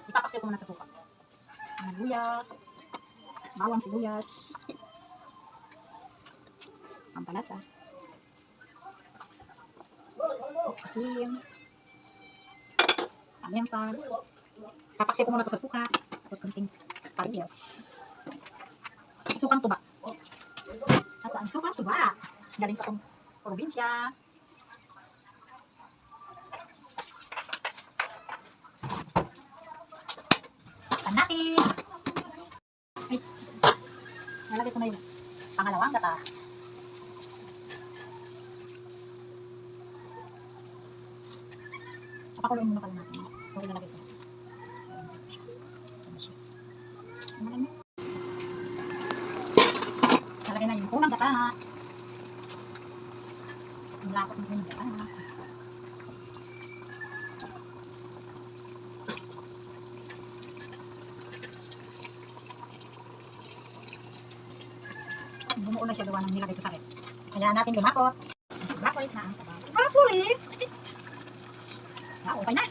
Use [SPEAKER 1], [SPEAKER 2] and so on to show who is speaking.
[SPEAKER 1] Ipapaksiw ko muna sa suka. Luya, bawang sibuyas, pampalasa, asin, paminta. Papaksiw ko muna ito sa suka. Tapos kunting parehas. Sukang tuba. At ang sukang tuba. Galing pa itong probinsya. Takpan natin. Ay, nalagay ko na yung pangalawang gata. Papakuloyin muna pala natin. Ito ilalagay ko. Nalagay na yung unang gata. Nilapot na yung gata. Bumuo na siya gawa ng nilagay ko sa red. Kaya natin lumapot. Lumapot na ang sabaw. Lumapot! Okay na.